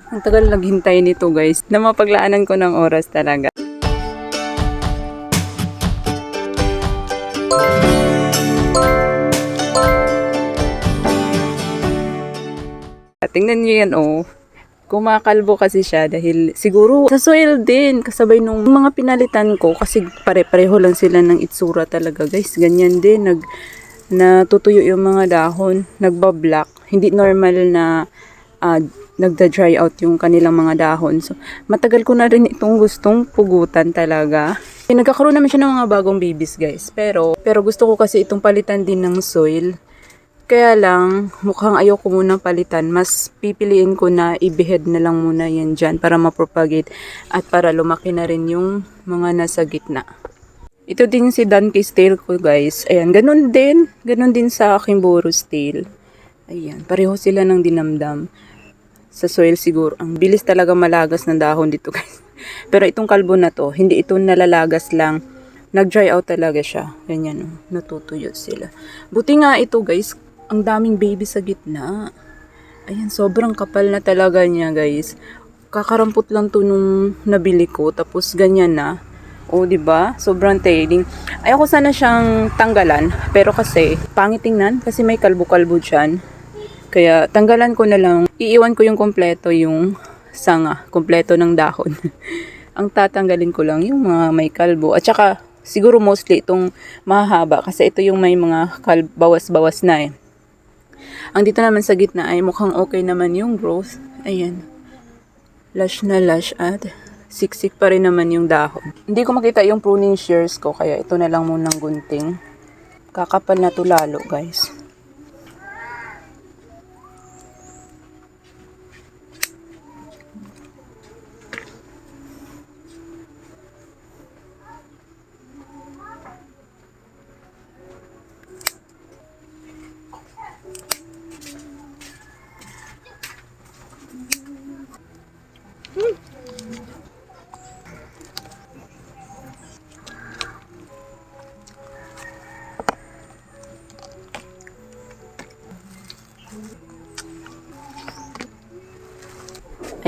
Ang tagal naghintay nito guys, na mapaglaanan ko ng oras talaga. Tingnan niyo yan oh. Kumakalbo kasi siya dahil siguro sa soil din kasabay nung mga pinalitan ko kasi pare-pareho lang sila ng itsura talaga guys. Ganyan din natutuyo yung mga dahon, nagbablock. Hindi normal na nagda-dry out yung kanilang mga dahon. So matagal ko na rin itong gustong pugutan talaga. Nagkakaroon naman siya ng mga bagong babies guys. Pero gusto ko kasi itong palitan din ng soil. Kaya lang, mukhang ayaw ko muna palitan. Mas pipiliin ko na i-behead na lang muna yan dyan para mapropagate at para lumaki na rin yung mga nasa gitna. Ito din si Donkey's tail ko guys. Ayan, ganun din. Ganun din sa aking Boros tail. Ayan, pareho sila ng dinamdam. Sa soil siguro. Ang bilis talaga malagas ng dahon dito guys. Pero itong kalbo na to, hindi ito nalalagas lang. Nag-dry out talaga siya. Ganyan, oh, natutuyo sila. Buti nga ito guys, ang daming baby sa gitna. Ayan, sobrang kapal na talaga niya guys. Kakarampot lang to nung nabili ko. Tapos ganyan na. O, diba? Sobrang tailing. Ayoko sana siyang tanggalan. Pero kasi, pangit tingnan. Kasi may kalbo-kalbo dyan. Kaya, tanggalan ko na lang. Iiwan ko yung kompleto yung sanga. Kompleto ng dahon. Ang tatanggalin ko lang yung mga may kalbo. At saka, siguro mostly itong mahaba. Kasi ito yung may mga bawas-bawas na eh. Ang dito naman sa gitna ay mukhang okay naman yung growth. Ayan. Lush na lush at siksik pa rin naman yung dahon. Hindi ko makita yung pruning shears ko kaya ito na lang munang gunting. Kakapal na to lalo guys.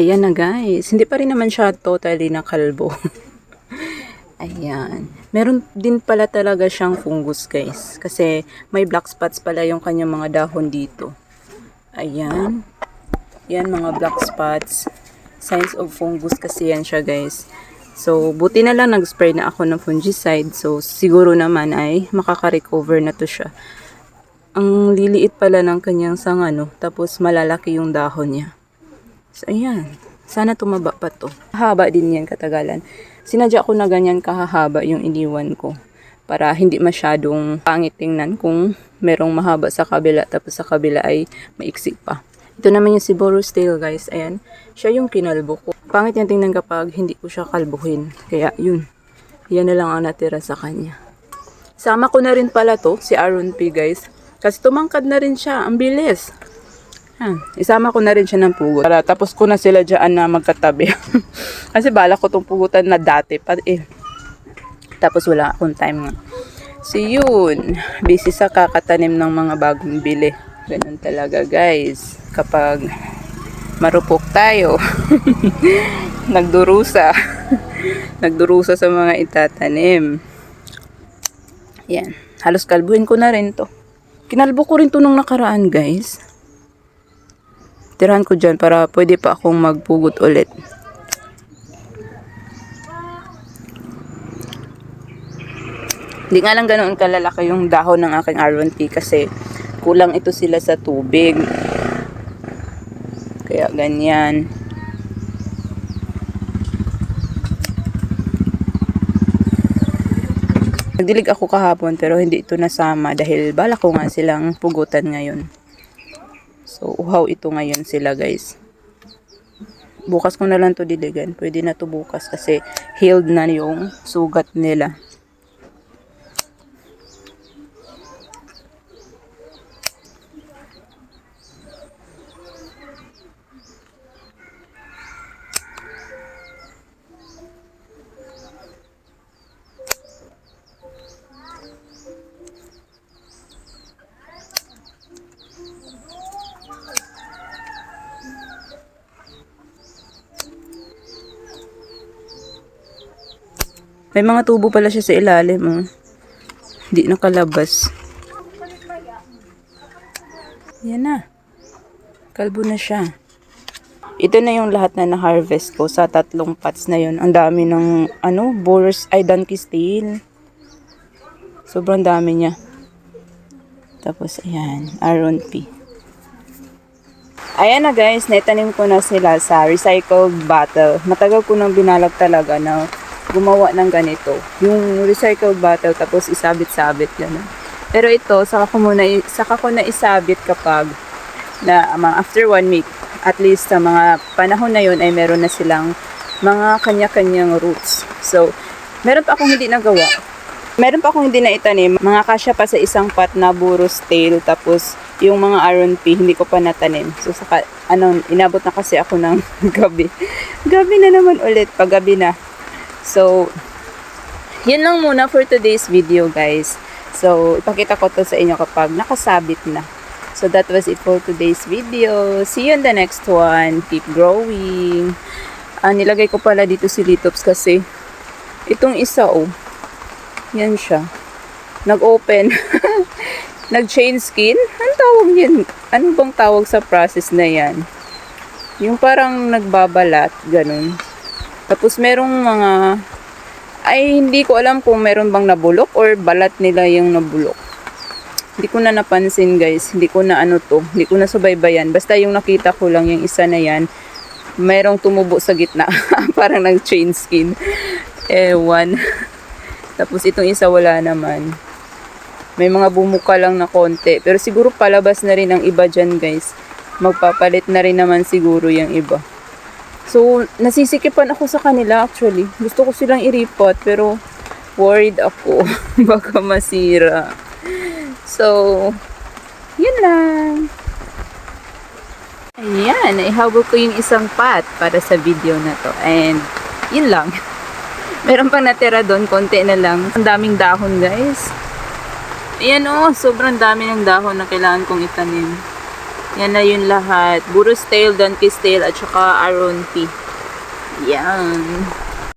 Ayan na guys. Hindi pa rin naman siya totally nakalbo. Ayan. Meron din pala talaga siyang fungus guys. Kasi may black spots pala yung kanyang mga dahon dito. Ayan. Yan mga black spots. Signs of fungus kasi yan siya guys. So buti na lang nag-spray na ako ng fungicide. So siguro naman ay makaka-recover na to siya. Ang liliit pala ng kanyang sanga no. Tapos malalaki yung dahon niya. So, ayan. Sana tumaba pa to. Haba din yan katagalan. Sinadya ko na ganyan kahahaba yung iniwan ko. Para hindi masyadong pangit tingnan kung merong mahaba sa kabila. Tapos sa kabila ay maiksi pa. Ito naman yung si Boros tail guys. Ayan. Siya yung kinalbo ko. Pangit yan tingnan kapag hindi ko siya kalbuhin. Kaya yun. Yan na lang ang natira sa kanya. Sama ko na rin pala to. Si Aaron P guys. Kasi tumangkad na rin siya. Ang bilis. Isama ko na rin siya ng pugot. Para tapos ko na sila dyan na magkatabi. Kasi bala ko itong pugutan na dati pa eh. Tapos wala akong time nga. So yun, busy sa kakatanim ng mga bagong bili. Ganun talaga guys. Kapag marupok tayo, nagdurusa. Nagdurusa sa mga itatanim. Yan. Halos kalbuhin ko na rin to. Kinalbo ko rin to nung nakaraan guys. Tirahan ko dyan para pwede pa akong magpugot ulit. Hindi nga lang ganoon kalalaki yung dahon ng aking Aaron P kasi kulang ito sila sa tubig. Kaya ganyan. Nagdilig ako kahapon pero hindi ito nasama dahil bala ko nga silang pugutan ngayon. So, uhaw ito ngayon sila guys. Bukas ko na lang to diligan. Pwede na to bukas kasi healed na yung sugat nila. May mga tubo pala siya sa ilalim, oh. Hindi nakalabas. Yan na. Kalbo na siya. Ito na yung lahat na na-harvest ko sa 3 pots na yun. Ang dami ng, Boris, donkey tail. Sobrang dami niya. Tapos, ayan, Aron P. Ayan na guys, naitanim ko na sila sa recycled bottle. Matagal ko nang binalag talaga na gumawa ng ganito. Yung recycled bottle, tapos isabit-sabit yan. Pero ito, saka ko na isabit kapag after 1 week. At least sa mga panahon na yun ay meron na silang mga kanya-kanyang roots. So, meron pa akong hindi nagawa. Meron pa akong hindi na itanim. Mga kasya pa sa isang pot na Boris tail. Tapos, yung mga Aron P, hindi ko pa natanim. So, inabot na kasi ako ng gabi. Gabi na naman ulit. Paggabi na. So, yun lang muna for today's video, guys. So, ipakita ko to sa inyo kapag nakasabit na. So, that was it for today's video. See you in the next one. Keep growing. Nilagay ko pala dito si Litops kasi itong isa, yan siya. Nag-open. Nag-change skin. Anong tawag yan? Ano bang tawag sa process na yan? Yung parang nagbabalat, ganun. Tapos merong hindi ko alam kung meron bang nabulok or balat nila yung nabulok. Hindi ko na napansin guys. Hindi ko na Hindi ko na subaybayan. Basta yung nakita ko lang yung isa na yan. Merong tumubo sa gitna. Parang nag-change skin. Ewan. Tapos itong isa wala naman. May mga bumuka lang na konti. Pero siguro palabas na rin ang iba dyan guys. Magpapalit na rin naman siguro yung iba. So, nasisikipan ako sa kanila actually. Gusto ko silang i-repot pero worried ako. Baka masira. So, yun lang. Ayan, ihabol ko yung isang pot para sa video na to. And, yun lang. Meron pang natira doon, konti na lang. Ang daming dahon, guys. Ayan sobrang dami ng dahon na kailangan kong itanim. Yan na yun lahat. Boris tail, donkey tail, at saka Aron P. Yan.